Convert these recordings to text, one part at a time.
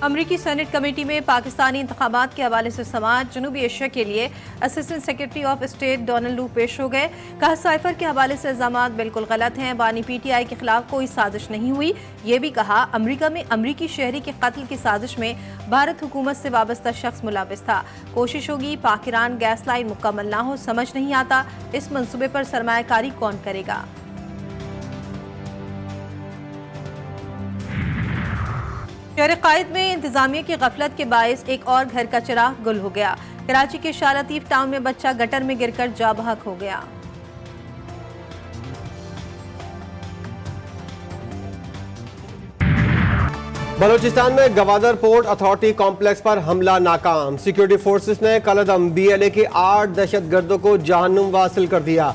अमरीकी senate committee में पाकिस्तानी इंतखाबात के हवाले से समाअत। जनूबी एशिया के लिए assistant secretary of state Donald लू पेश हो गए। कहा साइफर के हवाले से इल्जामात बिल्कुल गलत हैं। बानी PTI के खिलाफ कोई साजिश नहीं हुई। ये भी कहा अमरीका में अमरीकी शहरी के कत्ल की साजिश में भारत हुकूमत से वाबस्ता शख्स मुलविस था। कोशिश होगी पाक ईरान गैस लाइन मुकम्मल ना हो। समझ नहीं आता इस मंसूबे पर सरमायाकारी कौन करेगा। शहर कायद में इंतजामिया की गफलत के बायस एक और घर का चिराग गुल हो गया। कराची के शाह लतीफ टाउन में बच्चा गटर में गिरकर जाँ बहक हो गया। बलूचिस्तान में गवादर पोर्ट अथॉरिटी कॉम्प्लेक्स पर हमला नाकाम। सिक्योरिटी फोर्सेस ने कलअदम BLA के 8 दहशतगर्दों को जहन्नुम वासिल कर दिया।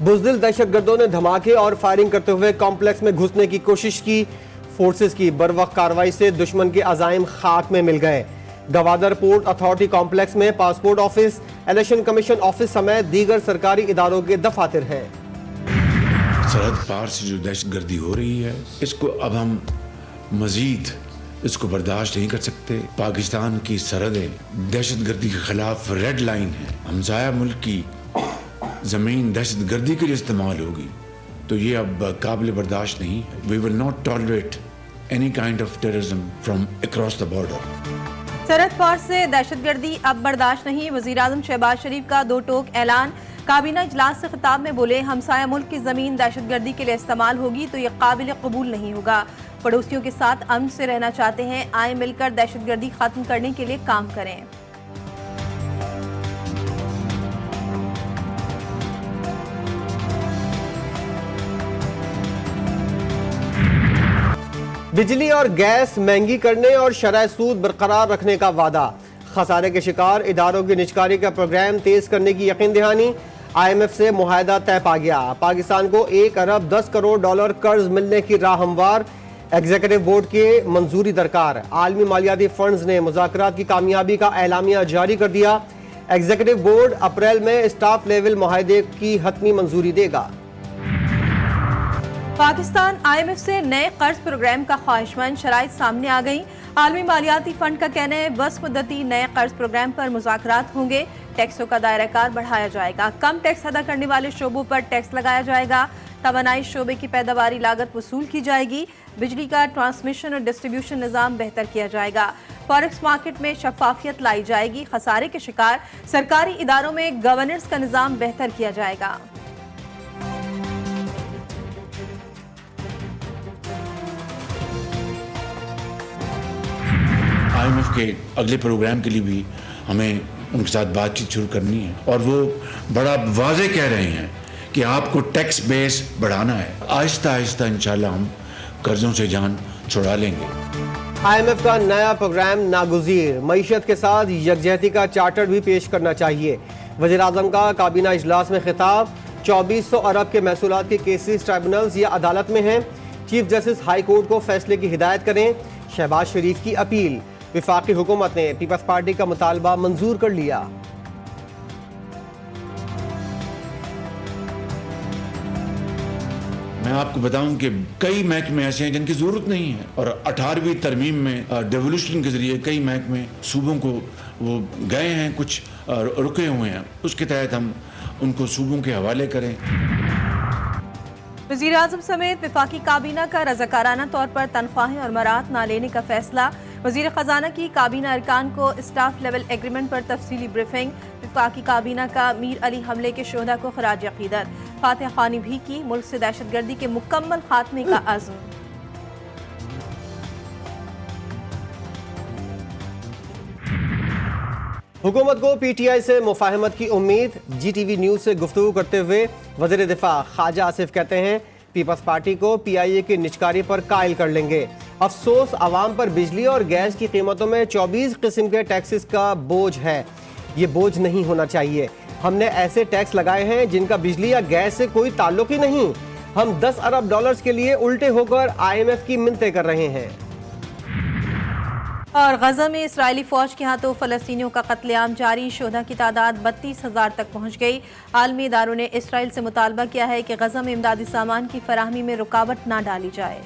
बुज़दिल दहशतगर्दों ने धमाके और फायरिंग करते हुए कॉम्प्लेक्स में घुसने की कोशिश की। फोर्सेस की बरवक्त कार्रवाई से दुश्मन के अजाइम खाक में मिल गए। गवादर पोर्ट अथॉरिटी कॉम्प्लेक्स में passport office, election commission office समेत दीगर सरकारी इदारों के दफातर हैं। सरहद पार से जो दहशतगर्दी हो रही है, इसको अब हम मजीद इसको बर्दाश्त नहीं कर सकते। पाकिस्तान की सरहदें दहशतगर्दी के खिलाफ रेड लाइन है। हमसाया मुल्क की जमीन दहशतगर्दी के लिए इस्तेमाल होगी तो ये अब काबिल बर्दाश्त नहीं है। We will not tolerate any kind of terrorism from across the border. सरहद पार से दहशतगर्दी अब बर्दाश्त नहीं। वजीर आजम शहबाज शरीफ का दो टोक ऐलान। काबीना इजलास से खिताब में बोले हमसाया मुल्क की जमीन दहशतगर्दी के लिए इस्तेमाल होगी तो यह काबिल कबूल नहीं होगा। पड़ोसियों के साथ अमन से रहना चाहते हैं, आए मिलकर दहशतगर्दी खत्म करने के लिए काम करें। बिजली और गैस महंगी करने और शरह सूद बरकरार रखने का वादा। खसारे के शिकार इदारों की निजकारी का प्रोग्राम तेज करने की यकीन दहानी। IMF से मुआहदा तय पा गया। पाकिस्तान को 1 अरब 10 करोड़ डॉलर कर्ज मिलने की राह हमवार। एग्जीक्यूटिव बोर्ड की मंजूरी दरकार। आलमी मालियाती फंड्स ने मुज़ाकरात की कामयाबी का एलामिया जारी कर दिया। एग्जीक्यूटिव बोर्ड अप्रैल में स्टाफ लेवल मुआहदे की हतमी मंजूरी देगा। पाकिस्तान IMF से नए कर्ज प्रोग्राम का ख्वाहिशमंद। शराइत सामने आ गई। आलमी मालियाती फंड का कहना है बस मुद्दती नए कर्ज प्रोग्राम पर मुज़ाकरात होंगे। टैक्सों का दायरा कार बढ़ाया जाएगा। कम टैक्स अदा करने वाले शोबों पर टैक्स लगाया जाएगा। तवानाई शोबे की पैदावारी लागत वसूल की जाएगी। बिजली का ट्रांसमिशन और डिस्ट्रीब्यूशन निज़ाम बेहतर किया जाएगा। फॉरेक्स मार्केट में शफाफियत लाई जाएगी। खसारे के शिकार सरकारी इदारों में गवर्नेंस का निज़ाम बेहतर किया जाएगा। IMF के अगले प्रोग्राम के लिए भी हमें उनके साथ बातचीत शुरू करनी है और वो बड़ा वाज़े कह रहे हैं कि आपको टैक्स बेस बढ़ाना है। आहिस्ता आहिस्ता इंशाल्लाह हम कर्जों से जान छुड़ा लेंगे। IMF का नया प्रोग्राम नागुज़ीर। मईशत के साथ यकजहती का चार्टर भी पेश करना चाहिए। वज़ीर आज़म का काबीना इजलास में खिताब। 2400 अरब के महसूलात के केसेस ट्राइब्यूनल्स या अदालत में हैं। चीफ जस्टिस हाई कोर्ट को फैसले की हिदायत करें। शहबाज शरीफ की अपील। विफाकी हुकूमत ने पीपल्स पार्टी का मुतालबा मंजूर कर लिया। मैं आपको बताऊं कि कई महकमे ऐसे हैं जिनकी जरूरत नहीं है और 18वीं तरमीम में डेवोल्यूशन के जरिए कई महकमे सूबों को वो गए हैं, कुछ रुके हुए हैं। उसके तहत हम उनको सूबों के हवाले करें। वज़ीर आज़म समेत वफाकी काबीना का रज़ाकाराना तौर पर तनख्वाहें और मराहत न लेने का फैसला। वज़ीर ख़जाना की काबीना अरकान को स्टाफ लेवल एग्रीमेंट पर तफसीली ब्रीफिंग। वफाकी काबीना का मीर अली हमले के शोहदा को खराज अक़ीदत। फातिहा ख़ानी भी की। मुल्क से दहशतगर्दी के मुकम्मल खात्मे का अज़्म। हुकूमत को PTI से मुफाहमत की उम्मीद। GTV न्यूज़ से गुफ्तगू करते हुए वज़ीर दिफा ख्वाजा आसिफ कहते हैं पीपल्स पार्टी को PIA की निजकारी पर कायल कर लेंगे। अफसोस आवाम पर बिजली और गैस की कीमतों में 24 किस्म के टैक्सेस का बोझ है। ये बोझ नहीं होना चाहिए। हमने ऐसे टैक्स लगाए हैं जिनका बिजली या गैस से कोई ताल्लुक ही नहीं। हम 10 अरब डॉलर्स के लिए उल्टे होकर IMF की मिन्नतें कर रहे हैं। और गजा में इसराइली फौज के हाथों फलस्तीनियों का कत्लेआम जारी। शोधा की तादाद 32,000 तक पहुंच गई। आलमी इदारों ने इसराइल से मुतालबा किया है कि गजा में इमदादी सामान की फराहमी में रुकावट न डाली जाए।